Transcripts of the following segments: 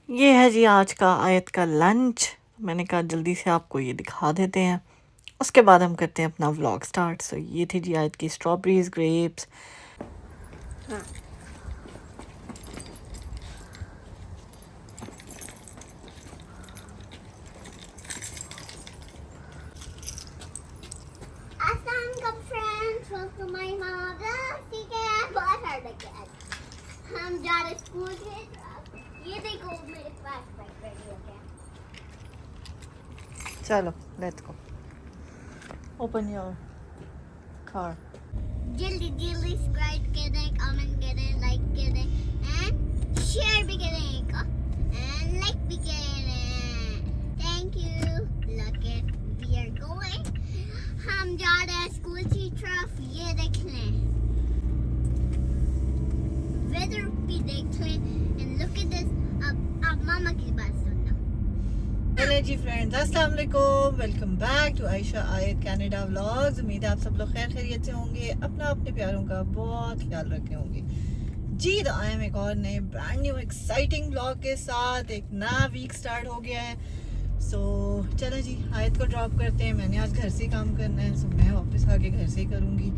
ये है जी आज का आयत का लंच। मैंने कहा जल्दी से आपको ये दिखा देते हैं, उसके बाद हम करते हैं अपना व्लॉग स्टार्ट। सो ये थी जी आयत की स्ट्रॉबेरीज ग्रेप्स। अस्सलाम फ्रेंड्स, वेलकम माय मदर। ठीक है, बहुत हर्ड है। हम जा रहे स्कूल से। ये देखो मेरे पास बैग रेडी हो गया। चलो let's go, open your car. जल्दी जल्दी सब्सक्राइब करें, कमेंट करें, लाइक करें एंड शेयर भी करें एंड लाइक भी करें। Thank you. Look at we are going. हम जा रहे हैं स्कूल की तरफ। ये देख लें, वेदर भी देख लें एंड लुक एट दिस। अब मामा की बात सुनना। हेलो जी फ्रेंड्स, अस्सलाम वालेकुम, वेलकम बैक टू आयशा आयत कनाडा व्लॉग्स। उम्मीद है आप सब लोग खैर खैरियत से होंगे, अपना अपने प्यारों का बहुत ख्याल रखे होंगे जी। तो आई एम एक और नए ब्रांड न्यू एक्साइटिंग व्लॉग के साथ। एक नया वीक स्टार्ट हो गया है। सो चलो जी, आयत को ड्रॉप करते हैं। मैंने आज घर से काम करना है, सो मैं वापस आके घर से ही करूँगी।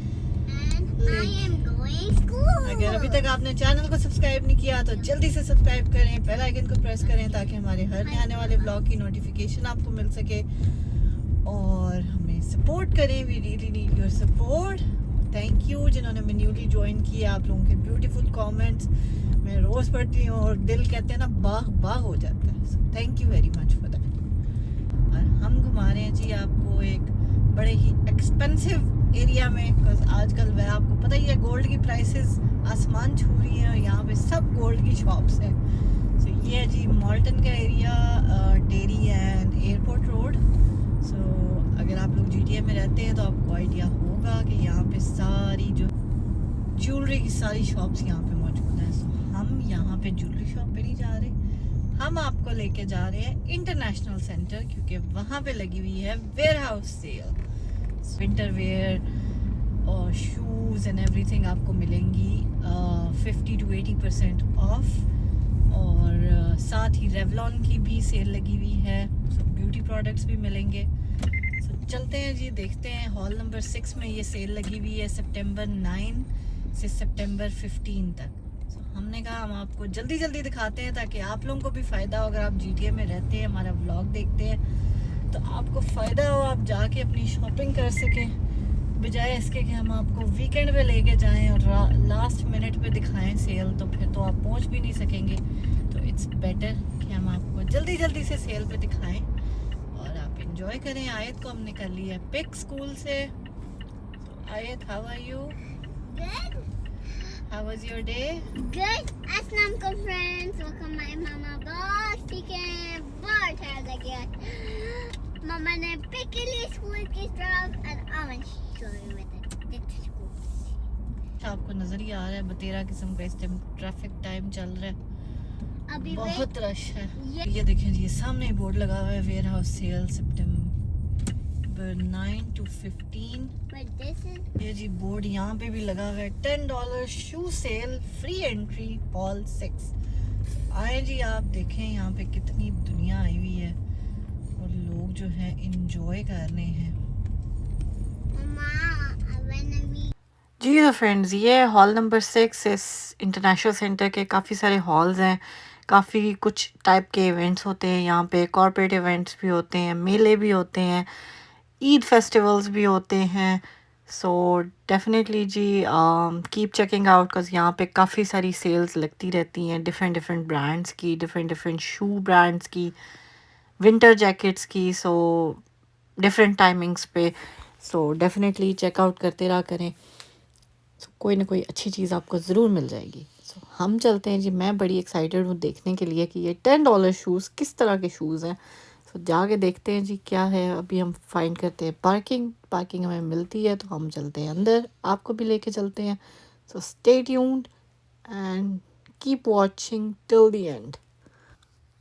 अगर अभी तक आपने चैनल को सब्सक्राइब नहीं किया तो जल्दी से सब्सक्राइब करें, बेल आइकन को प्रेस करें ताकि हमारे हर नए आने वाले ब्लॉग की नोटिफिकेशन आपको मिल सके और हमें सपोर्ट करें। We really need your support. Thank you जिन्होंने मैं न्यूली ज्वाइन किया, आप लोगों के ब्यूटीफुल कमेंट्स मैं रोज़ पढ़ती हूँ और दिल कहते हैं ना बाग बाग हो जाता है। So thank you very much for that. और हम घुमा रहे हैं जी आपको एक बड़े ही एक्सपेंसिव एरिया में, बिकॉज आजकल वह आपको पता ही है गोल्ड की प्राइसेस आसमान छू रही हैं और यहाँ पे सब गोल्ड की शॉप्स हैं। सो ये है जी मॉल्टन का area, Derry and airport road. So अगर आप लोग जीटीए में रहते हैं तो आपको आइडिया होगा कि यहाँ पे सारी जो ज्वेलरी की सारी शॉप्स यहाँ पे मौजूद हैं। सो हम यहाँ पे ज्वेलरी शॉप पे नहीं जा रहे, हम आपको लेके जा रहे हैं इंटरनेशनल सेंटर, क्योंकि वहाँ पे लगी हुई है warehouse sale. Winter wear और शूज़ एंड एवरीथिंग आपको मिलेंगी 50 to 80% ऑफ। और साथ ही रेवलॉन की भी सेल लगी हुई है। ब्यूटी प्रोडक्ट्स भी मिलेंगे। चलते हैं जी, देखते हैं। हॉल नंबर 6 में ये सेल लगी हुई है सितंबर 9 से सितंबर 15 तक। हमने कहा हम आपको जल्दी जल्दी दिखाते हैं ताकि आप लोगों को भी फ़ायदा हो। अगर आप जीटीए में रहते हैं, हमारा व्लॉग देखते हैं, तो आपको फ़ायदा हो, आप जाके अपनी शॉपिंग कर सकें, बजाय इसके कि हम आपको वीकेंड पे लेके जाएं और लास्ट मिनट पे दिखाएं सेल, तो फिर तो आप पहुंच भी नहीं सकेंगे। तो इट्स बेटर कि हम आपको जल्दी जल्दी से सेल पे दिखाएं और आप इंजॉय करें। आयत को हमने कर लिया पिक स्कूल से। Ayat, how are you? Good. How was your day? Good. अस्सलाम वालेकुम फ्रेंड्स, वेलकम माय मामा बॉस। ठीक है, बहुत हर्ड है। मामा ने पिक के लिए स्कूल की तरफ and I want to show you with school. आपको नजर ही आ रहा है बतेरा किस्म का इस टाइम ट्रैफिक टाइम चल रहा है, अभी बहुत रश है। ये देखें जी, सामने बोर्ड लगा हुआ है वेयर हाउस सेल सितंबर 9 to 15। But this is ये जी बोर्ड यहाँ पे भी लगा हुआ है, $10 शू सेल, फ्री एंट्री हॉल 6। आए जी, आप देखें यहाँ पे कितनी दुनिया आई हुई है और लोग जो है इंजॉय कर रहे हैं। जी तो फ्रेंड्स, ये हॉल नंबर 6 इस इंटरनेशनल सेंटर के काफ़ी सारे हॉल्स हैं। काफ़ी कुछ टाइप के इवेंट्स होते हैं यहाँ पे, कॉर्पोरेट इवेंट्स भी होते हैं, मेले भी होते हैं, ईद फेस्टिवल्स भी होते हैं। सो डेफिनेटली जी कीप चेकिंग आउट, बिकॉज यहाँ पे काफ़ी सारी सेल्स लगती रहती हैं डिफरेंट डिफरेंट ब्रांड्स की, डिफरेंट डिफरेंट शू ब्रांड्स की, विंटर जैकेट्स की। सो डिफरेंट टाइमिंग्स पे। सो डेफिनेटली चेकआउट करते रहा करें। कोई ना कोई अच्छी चीज़ आपको ज़रूर मिल जाएगी। सो हम चलते हैं जी, मैं बड़ी एक्साइटेड हूँ देखने के लिए कि ये $10 शूज़ किस तरह के शूज़ हैं। सो जाके देखते हैं जी क्या है। अभी हम फाइंड करते हैं पार्किंग हमें मिलती है तो हम चलते हैं अंदर, आपको भी लेके चलते हैं। So stay tuned and keep watching till the end.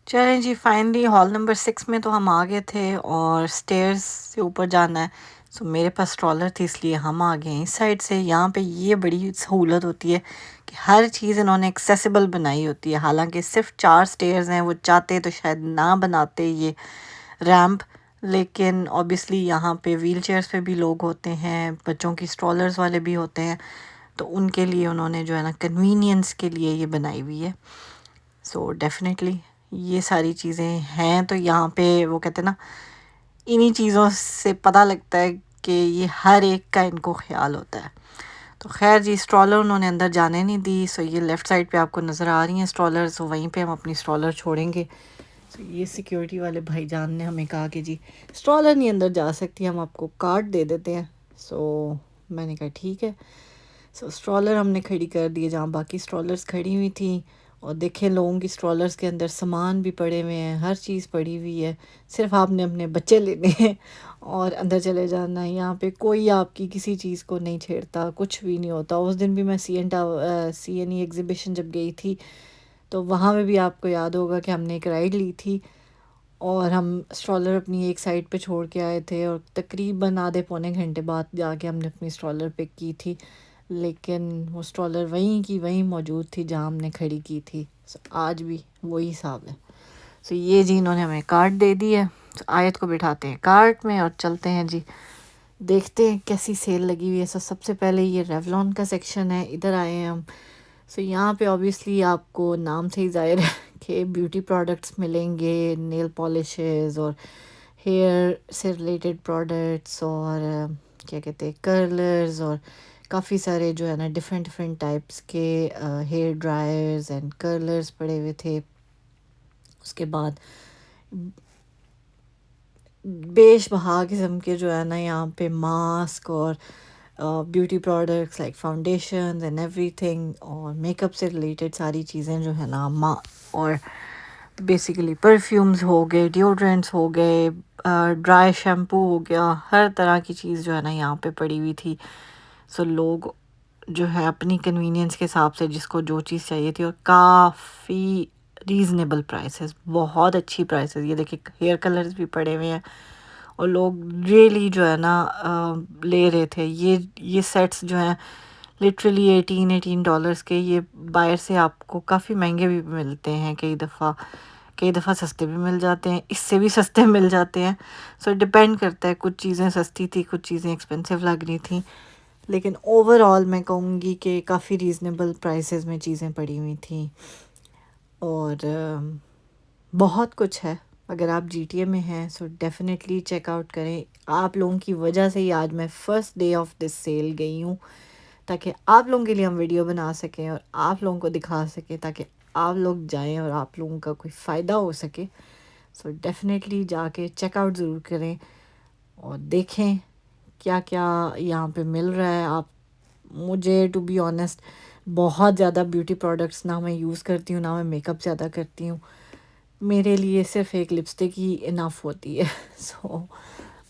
चलें जी, फाइनली हॉल नंबर 6 में तो हम आ गए थे और स्टेयर्स से ऊपर जाना है। सो मेरे पास स्ट्रॉलर थी इसलिए हम आ गए इस साइड से। यहाँ पे ये बड़ी सहूलत होती है कि हर चीज़ इन्होंने एक्सेसिबल बनाई होती है। हालांकि सिर्फ 4 स्टेयर्स हैं, वो चाहते तो शायद ना बनाते ये रैंप, लेकिन ऑब्वियसली यहाँ पे व्हील चेयर्स पे भी लोग होते हैं, बच्चों की स्ट्रॉलर्स वाले भी होते हैं, तो उनके लिए उन्होंने जो है ना कन्वीनियंस के लिए ये बनाई हुई है। सो डेफिनेटली ये सारी चीज़ें हैं। तो यहाँ पे वो कहते हैं ना, इन्हीं चीज़ों से पता लगता है कि ये हर एक का इनको ख्याल होता है। तो खैर जी, स्ट्रॉलर उन्होंने अंदर जाने नहीं दी। सो ये लेफ़्ट साइड पे आपको नज़र आ रही हैं स्ट्रॉलर, सो वहीं पे हम अपनी स्ट्रॉलर छोड़ेंगे। सो ये सिक्योरिटी वाले भाईजान ने हमें कहा कि जी स्ट्रॉलर नहीं अंदर जा सकती, हम आपको कार्ड दे देते हैं। सो मैंने कहा ठीक है। सो स्ट्रॉलर हमने खड़ी कर दिए जहाँ बाकी स्ट्रॉलर्स खड़ी हुई थी। और देखें लोगों की स्ट्रॉलर्स के अंदर सामान भी पड़े हुए हैं, हर चीज़ पड़ी हुई है, सिर्फ आपने अपने बच्चे लेने हैं और अंदर चले जाना है। यहाँ पे कोई आपकी किसी चीज़ को नहीं छेड़ता, कुछ भी नहीं होता। उस दिन भी मैं CNE एग्ज़िबिशन जब गई थी तो वहाँ पे भी आपको याद होगा कि हमने एक राइड ली थी और हम स्ट्रॉलर अपनी एक साइड पे छोड़ के आए थे और तकरीबन आधे पौने घंटे बाद जाके हमने अपनी स्ट्रॉलर पिक की थी, लेकिन वो स्ट्रॉलर वहीं की वहीं मौजूद थी जहाँ हमने खड़ी की थी। सो आज भी वही हिसाब है। सो ये जी इन्होंने हमें कार्ट दे दी है। तो आयत को बिठाते हैं कार्ट में और चलते हैं जी, देखते हैं कैसी सेल लगी हुई है। सो सबसे पहले ये रेवलॉन का सेक्शन है, इधर आए हैं हम। सो यहाँ पे ऑब्वियसली आपको नाम से ही ज़ाहिर है कि ब्यूटी प्रोडक्ट्स मिलेंगे, नेल पॉलिशेस और हेयर से रिलेटेड प्रोडक्ट्स और क्या कहते हैं कर्लर्स और काफ़ी सारे जो है ना डिफरेंट टाइप्स के हेयर ड्रायर्स एंड कर्लर्स पड़े हुए थे। उसके बाद बेशबहा किस्म के जो है ना यहाँ पे मास्क और beauty products like foundation and everything और मेकअप से रिलेटेड सारी चीज़ें जो है ना और बेसिकली परफ्यूम्स हो गए, डिओड्रेंट्स हो गए, ड्राई शैम्पू हो गया, हर तरह की चीज़ जो है ना यहाँ पे पड़ी हुई थी। सो लोग जो है अपनी कन्वीनियंस के हिसाब से जिसको जो चीज़ चाहिए थी, और काफ़ी रीज़नेबल प्राइसेस, बहुत अच्छी प्राइसेस। ये देखिए हेयर कलर्स भी पड़े हुए हैं और लोग रियली जो है ना ले रहे थे। ये सेट्स जो हैं लिटरली $18 के, ये बाहर से आपको काफ़ी महंगे भी मिलते हैं, कई दफ़ा सस्ते भी मिल जाते हैं, इससे भी सस्ते मिल जाते हैं। सो डिपेंड करता है, कुछ चीज़ें सस्ती थी, कुछ चीज़ें एक्सपेंसिव लग रही थी, लेकिन ओवरऑल मैं कहूँगी कि काफ़ी रीज़नेबल प्राइसेस में चीज़ें पड़ी हुई थी। और बहुत कुछ है। अगर आप GTA में हैं सो डेफिनेटली चेकआउट करें। आप लोगों की वजह से ही आज मैं first day of this sale गई हूँ, ताकि आप लोगों के लिए हम वीडियो बना सकें और आप लोगों को दिखा सकें, ताकि आप लोग जाएं और आप लोगों का कोई फ़ायदा हो सके। सो डेफिनेटली जाके चेकआउट ज़रूर करें और देखें क्या क्या यहाँ पे मिल रहा है। आप मुझे टू बी ऑनेस्ट बहुत ज़्यादा ब्यूटी प्रोडक्ट्स ना मैं यूज़ करती हूँ, ना मैं मेकअप ज़्यादा करती हूँ। मेरे लिए सिर्फ एक लिपस्टिक ही इनफ होती है। सो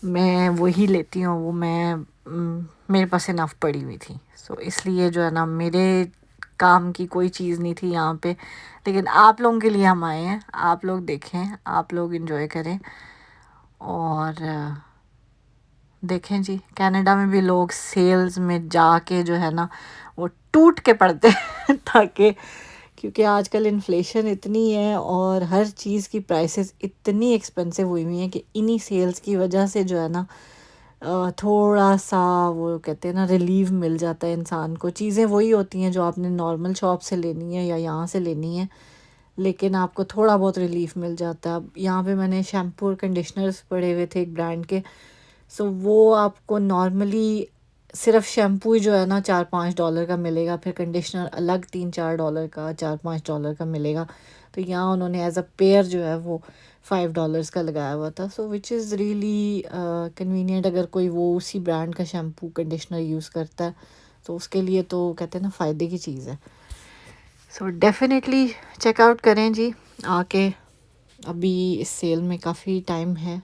मैं वही लेती हूँ, वो मेरे पास इनफ पड़ी हुई थी। सो इसलिए जो है ना मेरे काम की कोई चीज़ नहीं थी यहाँ पे, लेकिन आप लोगों के लिए हम आए हैं। आप लोग देखें, आप लोग एंजॉय करें और देखें जी, कनाडा में भी लोग सेल्स में जाके जो है ना वो टूट के पड़ते हैं ताकि, क्योंकि आजकल इन्फ्लेशन इतनी है और हर चीज़ की प्राइसेस इतनी एक्सपेंसिव हुई हुई हैं कि इन्हीं सेल्स की वजह से जो है ना थोड़ा सा वो कहते हैं ना रिलीव मिल जाता है इंसान को। चीज़ें वही होती हैं जो आपने नॉर्मल शॉप से लेनी है या यहाँ से लेनी है, लेकिन आपको थोड़ा बहुत रिलीफ मिल जाता है। अब यहाँ पे मैंने शैम्पू और कंडीशनर्स पड़े हुए थे एक ब्रांड के। सो वो आपको नॉर्मली सिर्फ शैम्पू ही जो है ना $4-5 का मिलेगा, फिर कंडीशनर अलग $3-4 का, $4-5 का मिलेगा। तो यहाँ उन्होंने एज अ पेयर जो है वो $5 का लगाया हुआ था। सो विच इज़ रियली कन्वीनियंट। अगर कोई वो उसी ब्रांड का शैम्पू कंडीशनर यूज़ करता है तो उसके लिए तो कहते हैं ना फ़ायदे की चीज़ है। सो डेफिनेटली चेकआउट करें जी आके, अभी इस सेल में काफ़ी टाइम है।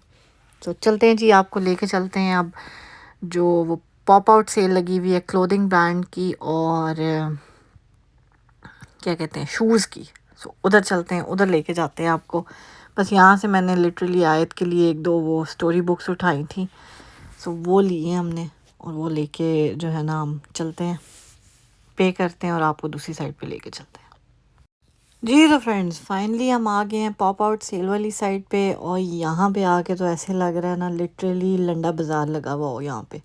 तो चलते हैं जी, आपको लेके चलते हैं अब जो वो पॉप आउट सेल लगी हुई है क्लोथिंग ब्रांड की और क्या कहते हैं शूज़ की। सो उधर चलते हैं, उधर लेके जाते हैं आपको। बस यहाँ से मैंने लिटरली आयत के लिए 1-2 वो स्टोरी बुक्स उठाई थी। सो वो लिए हमने और वो लेके जो है ना हम चलते हैं, पे करते हैं और आपको दूसरी साइड पे लेके चलते हैं। जी तो फ्रेंड्स फाइनली हम आ गए हैं पॉप आउट सेल वाली साइड पे, और यहाँ पे आके तो ऐसे लग रहा है ना लिटरली लंडा बाज़ार लगा हुआ हो यहाँ पे।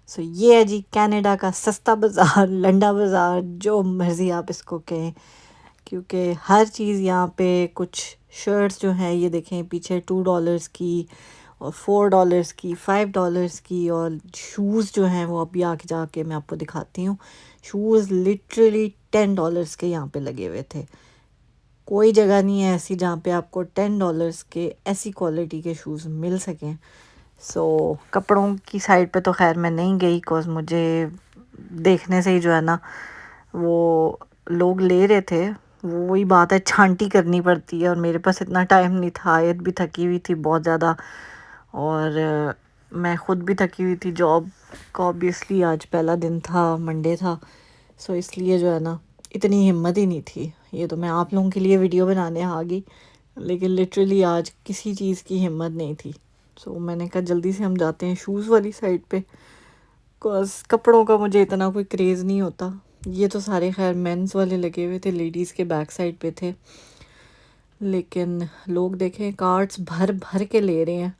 सो ये है जी कनाडा का सस्ता बाज़ार, लंडा बाज़ार, जो मर्ज़ी आप इसको कहें, क्योंकि हर चीज़ यहाँ पे, कुछ शर्ट्स जो हैं ये देखें पीछे $2 की और $4 की, $5 की, और शूज़ जो हैं वो अभी आके जाके मैं आपको दिखाती हूँ। शूज़ लिटरली $10 के यहाँ पे लगे हुए थे। कोई जगह नहीं है ऐसी जहाँ पे आपको $10 के ऐसी क्वालिटी के शूज़ मिल सकें। सो कपड़ों की साइड पे तो खैर मैं नहीं गई, बिकॉज़ मुझे देखने से ही जो है ना वो लोग ले रहे थे, वो वही बात है छांटी करनी पड़ती है, और मेरे पास इतना टाइम नहीं था, आयत भी थकी हुई थी बहुत ज़्यादा, और मैं ख़ुद भी थकी हुई थी जॉब का, ऑब्वियसली आज पहला दिन था, मंडे था। सो इसलिए जो है ना इतनी हिम्मत ही नहीं थी। ये तो मैं आप लोगों के लिए वीडियो बनाने आ गई, लेकिन लिटरली आज किसी चीज़ की हिम्मत नहीं थी। सो मैंने कहा जल्दी से हम जाते हैं शूज़ वाली साइड पे, बिकॉज़ कपड़ों का मुझे इतना कोई क्रेज़ नहीं होता। ये तो सारे खैर मेंस वाले लगे हुए थे, लेडीज़ के बैक साइड पे थे, लेकिन लोग देखें कार्ट्स भर भर के ले रहे हैं।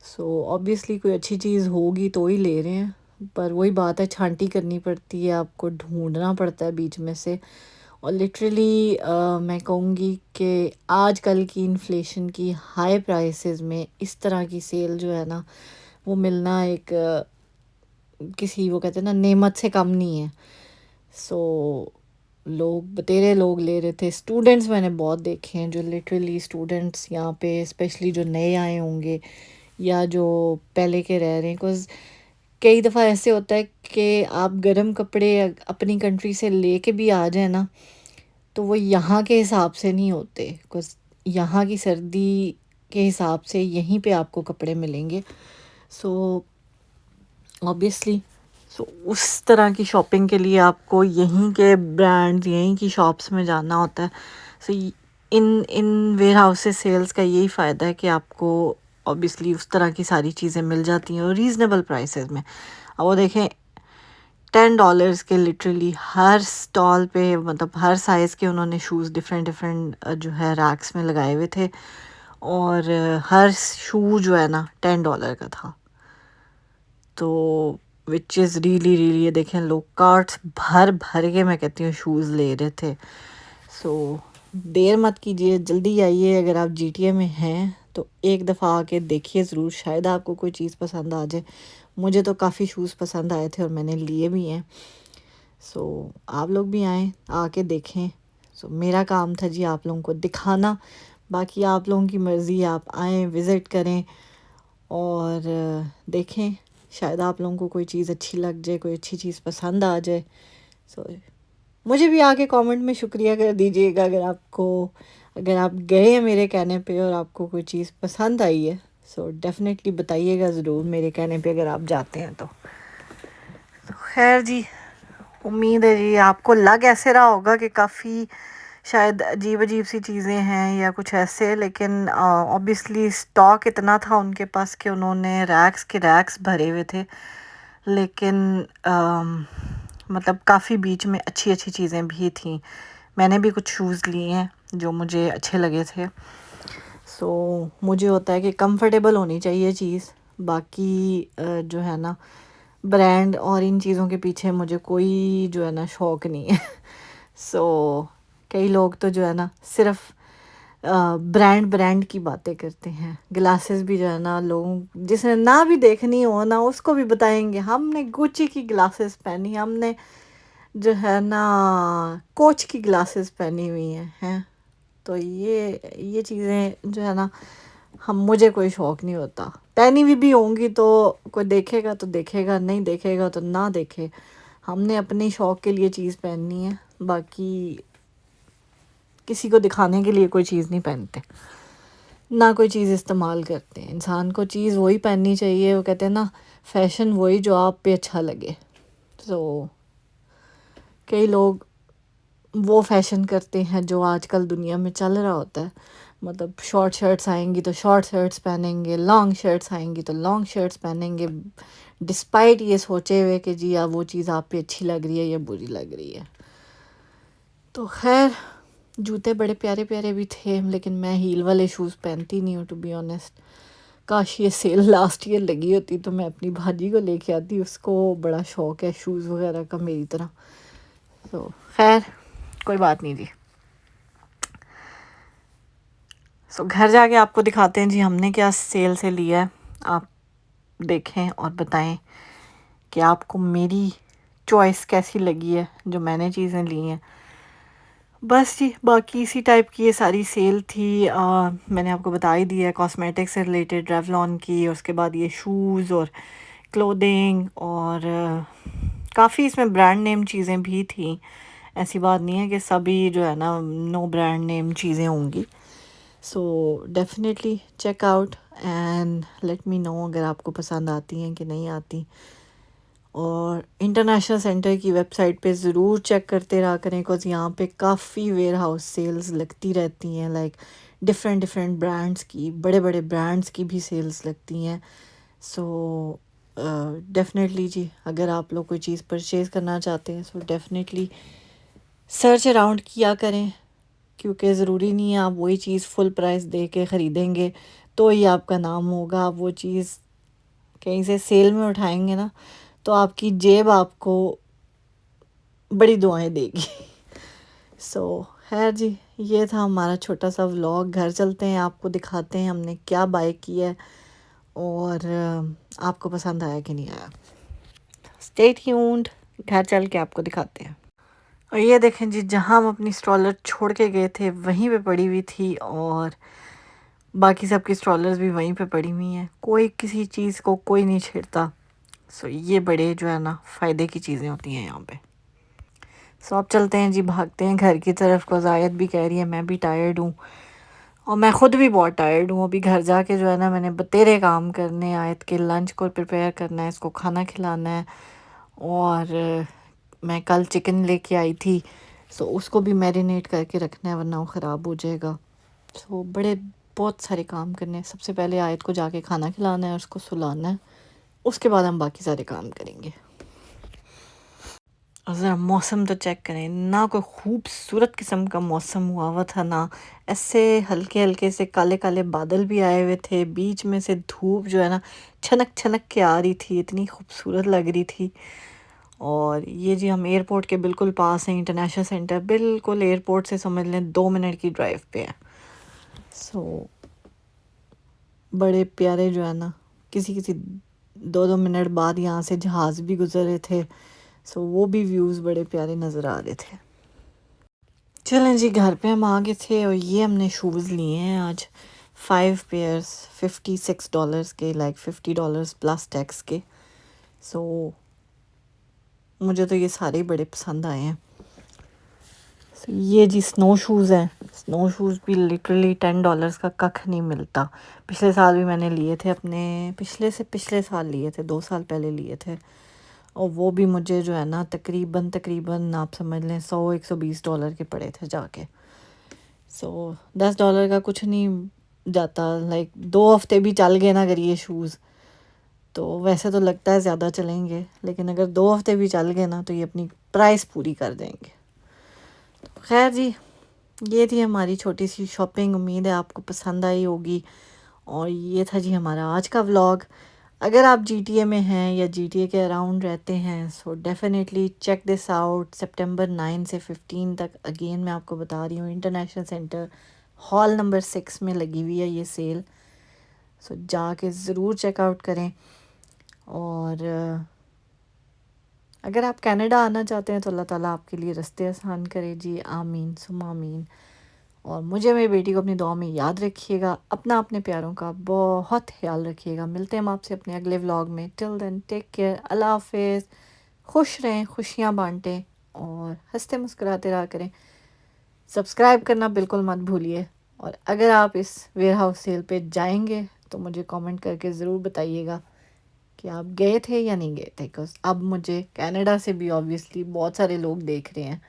सो ऑब्वियसली कोई अच्छी चीज़ होगी तो ही ले रहे हैं, पर वही बात है छांटी करनी पड़ती है, आपको ढूंढना पड़ता है बीच में से। और लिटरली मैं कहूँगी कि आजकल की इन्फ्लेशन की हाई प्राइसेस में इस तरह की सेल जो है ना वो मिलना एक किसी वो कहते हैं ना नेमत से कम नहीं है। सो लोग बतेरे लोग ले रहे थे। स्टूडेंट्स मैंने बहुत देखे हैं जो लिटरली स्टूडेंट्स यहाँ पे स्पेशली जो नए आए होंगे या जो पहले के रह रहे हैं, बिकॉज़ कई दफ़ा ऐसे होता है कि आप गर्म कपड़े अपनी कंट्री से लेके भी आ जाए ना तो वो यहाँ के हिसाब से नहीं होते, बिकॉज़ यहाँ की सर्दी के हिसाब से यहीं पे आपको कपड़े मिलेंगे। सो ऑब्वियसली उस तरह की शॉपिंग के लिए आपको यहीं के ब्रांड्स, यहीं की शॉप्स में जाना होता है। सो इन वेयर हाउसेस सेल्स का यही फ़ायदा है कि आपको ऑब्वियसली उस तरह की सारी चीज़ें मिल जाती हैं और रीज़नेबल प्राइसेस में। अब वो देखें $10 के लिटरली हर स्टॉल पे, मतलब हर साइज़ के उन्होंने शूज़ डिफरेंट जो है रैक्स में लगाए हुए थे, और हर शू जो है ना $10 का था। तो विच इज़ रियली रियली, ये देखें लोग कार्ट्स भर भर के मैं कहती हूँ शूज़ ले रहे थे। सो देर मत कीजिए, जल्दी आइए। अगर आप GTA में हैं तो एक दफ़ा आके देखिए ज़रूर, शायद आपको कोई चीज़ पसंद आ जाए। मुझे तो काफ़ी शूज़ पसंद आए थे और मैंने लिए भी हैं। सो आप लोग भी आएँ, आके देखें। सो मेरा काम था जी आप लोगों को दिखाना, बाकी आप लोगों की मर्ज़ी, आप आएँ, विज़िट करें और देखें, शायद आप लोगों को कोई चीज़ अच्छी लग जाए, कोई अच्छी चीज़ पसंद आ जाए। सो मुझे भी आके कमेंट में शुक्रिया कर दीजिएगा अगर आप गए हैं मेरे कहने पे और आपको कोई चीज़ पसंद आई है। सो डेफिनेटली बताइएगा ज़रूर मेरे कहने पे अगर आप जाते हैं तो खैर जी, उम्मीद है जी आपको लग ऐसे रहा होगा कि काफ़ी शायद अजीब अजीब सी चीज़ें हैं या कुछ ऐसे, लेकिन ऑब्वियसली स्टॉक इतना था उनके पास कि उन्होंने रैक्स के रैक्स भरे हुए थे, लेकिन मतलब काफ़ी बीच में अच्छी अच्छी चीज़ें भी थी। मैंने भी कुछ शूज़ लिए हैं जो मुझे अच्छे लगे थे। सो मुझे होता है कि कंफर्टेबल होनी चाहिए चीज़, बाकी जो है ना ब्रांड और इन चीज़ों के पीछे मुझे कोई जो है ना शौक़ नहीं है। सो कई लोग तो जो है ना सिर्फ ब्रांड की बातें करते हैं। ग्लासेस भी जो है ना लोग जिसने ना भी देखनी हो ना उसको भी बताएंगे हमने गुच्ची की ग्लासेस पहनी, हमने जो है ना कोच की ग्लासेस पहनी हुई हैं। तो ये चीज़ें जो है ना मुझे कोई शौक़ नहीं होता। पहनी हुई भी होंगी तो कोई देखेगा तो देखेगा, नहीं देखेगा तो ना देखे। हमने अपने शौक़ के लिए चीज़ पहननी है, बाकी किसी को दिखाने के लिए कोई चीज़ नहीं पहनते, ना कोई चीज़ इस्तेमाल करते हैं। इंसान को चीज़ वही पहननी चाहिए, वो कहते हैं ना फ़ैशन वही जो आप पे अच्छा लगे। तो कई लोग वो फ़ैशन करते हैं जो आजकल दुनिया में चल रहा होता है, मतलब शॉर्ट शर्ट्स आएंगी तो शॉर्ट शर्ट्स पहनेंगे, लॉन्ग शर्ट्स आएंगी तो लॉन्ग शर्ट्स पहनेंगे, डिस्पाइट ये सोचे हुए कि जी वो चीज़ आप पे अच्छी लग रही है या बुरी लग रही है। तो खैर जूते बड़े प्यारे प्यारे भी थे, लेकिन मैं हील वाले शूज़ पहनती नहीं हूँ टू बी ऑनेस्ट। काश ये सेल लास्ट ईयर लगी होती तो मैं अपनी भाजी को लेके आती, उसको बड़ा शौक है शूज़ वगैरह का मेरी तरह। तो खैर कोई बात नहीं जी। सो घर जाके आपको दिखाते हैं जी हमने क्या सेल से लिया है, आप देखें और बताएं कि आपको मेरी चॉइस कैसी लगी है जो मैंने चीज़ें ली हैं। बस जी बाकी इसी टाइप की ये सारी सेल थी। मैंने आपको बता ही दिया, कॉस्मेटिक्स से रिलेटेड रेवलॉन की, और उसके बाद ये शूज़ और क्लोथिंग, और काफ़ी इसमें ब्रांड नेम चीज़ें भी थी। ऐसी बात नहीं है कि सभी जो है ना नो ब्रांड नेम चीज़ें होंगी। So definitely check out and let me know अगर आपको पसंद आती हैं कि नहीं आती। और इंटरनेशनल सेंटर की वेबसाइट पे ज़रूर चेक करते रहा करें, बिकॉज़ यहाँ पे काफ़ी वेयर हाउस सेल्स लगती रहती हैं, लाइक डिफरेंट डिफरेंट ब्रांड्स की, बड़े बड़े ब्रांड्स की भी सेल्स लगती हैं। सो डेफिनेटली जी अगर आप लोग कोई चीज़ परचेज़ करना चाहते हैं सो डेफिनेटली सर्च अराउंड किया करें, क्योंकि ज़रूरी नहीं है आप वही चीज़ फुल प्राइस दे के ख़रीदेंगे तो ही आपका नाम होगा। आप वो चीज़ कहीं से सेल में उठाएंगे ना तो आपकी जेब आपको बड़ी दुआएं देगी। सो खैर जी ये था हमारा छोटा सा व्लॉग। घर चलते हैं, आपको दिखाते हैं हमने क्या बाय किया है और आपको पसंद आया कि नहीं आया। स्टे ट्यून्ड, घर चल के आपको दिखाते हैं। और ये देखें जी जहाँ हम अपनी स्ट्रॉलर छोड़ के गए थे वहीं पे पड़ी हुई थी, और बाकी सबकी स्ट्रॉलर्स भी वहीं पे पड़ी हुई हैं। कोई किसी चीज़ को कोई नहीं छेड़ता। सो ये बड़े जो है ना फ़ायदे की चीज़ें होती हैं यहाँ पे। सो अब चलते हैं जी, भागते हैं घर की तरफ को। ज़ायद भी कह रही है मैं भी टायर्ड हूँ और मैं ख़ुद भी बहुत टायर्ड हूँ। अभी घर जाके जो है ना मैंने बतेरे काम करने, आयत के लंच को प्रिपेयर करना है, इसको खाना खिलाना है, और मैं कल चिकन लेके आई थी सो उसको भी मैरिनेट करके रखना है वरना वो ख़राब हो जाएगा। सो बड़े बहुत सारे काम करने हैं। सबसे पहले आयत को जाके खाना खिलाना है, उसको सुलाना है, उसके बाद हम बाकी सारे काम करेंगे। और ज़रा मौसम तो चेक करें ना, कोई खूबसूरत किस्म का मौसम हुआ हुआ था ना, ऐसे हल्के हल्के से काले काले बादल भी आए हुए थे, बीच में से धूप जो है ना छनक छनक के आ रही थी, इतनी खूबसूरत लग रही थी। और ये जी हम एयरपोर्ट के बिल्कुल पास हैं, इंटरनेशनल सेंटर बिल्कुल एयरपोर्ट से समझ लें 2 मिनट की ड्राइव पे है। सो बड़े प्यारे जो है ना किसी किसी 2-2 मिनट बाद यहाँ से जहाज़ भी गुजर रहे थे, सो वो भी व्यूज़ बड़े प्यारे नज़र आ रहे थे। चलें जी घर पे हम आ गए थे और ये हमने शूज़ लिए हैं आज 5 पेयर्स $56 के, लाइक $50 प्लस टैक्स के। सो मुझे तो ये सारे बड़े पसंद आए हैं। ये जी स्नो शूज़ हैं, स्नो शूज़ भी लिटरली $10 का कख नहीं मिलता। पिछले साल भी मैंने लिए थे, अपने पिछले साल लिए थे, 2 साल पहले लिए थे, और वो भी मुझे जो है ना तकरीबन आप समझ लें $100-120 के पड़े थे जाके। सो $10 का कुछ नहीं जाता, लाइक 2 हफ्ते भी चल गए ना अगर ये शूज़, तो वैसे तो लगता है ज़्यादा चलेंगे, लेकिन अगर 2 हफ्ते भी चल गए ना तो ये अपनी प्राइस पूरी कर देंगे। खैर जी ये थी हमारी छोटी सी शॉपिंग, उम्मीद है आपको पसंद आई होगी। और ये था जी हमारा आज का व्लॉग। अगर आप GTA में हैं या GTA के अराउंड रहते हैं so definitely check this out. सितंबर 9 से 15 तक अगेन मैं आपको बता रही हूँ इंटरनेशनल सेंटर हॉल नंबर 6 में लगी हुई है ये सेल। सो जाके ज़रूर चेकआउट करें। और अगर आप कनाडा आना चाहते हैं तो अल्लाह ताला आपके लिए रास्ते आसान करे जी, आमीन सुम्मा आमीन। और मुझे मेरी बेटी को अपनी दुआ में याद रखिएगा। अपना अपने प्यारों का बहुत ख्याल रखिएगा। मिलते हैं हम आपसे अपने अगले व्लॉग में। टिल देन टेक केयर, अल्लाह हाफिज़। खुश रहें, खुशियाँ बांटें और हंसते मुस्कुराते रहा करें। सब्सक्राइब करना बिल्कुल मत भूलिए। और अगर आप इस वेयर हाउस सेल पे जाएंगे तो मुझे कमेंट करके ज़रूर बताइएगा कि आप गए थे या नहीं गए थे, बिकॉज अब मुझे कनाडा से भी ऑब्वियसली बहुत सारे लोग देख रहे हैं।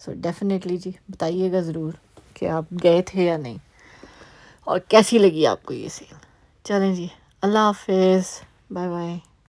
सो डेफिनेटली जी बताइएगा ज़रूर कि आप गए थे या नहीं। और कैसी लगी आपको ये सेल। चलें जी, अल्लाह हाफिज़, बाय बाय।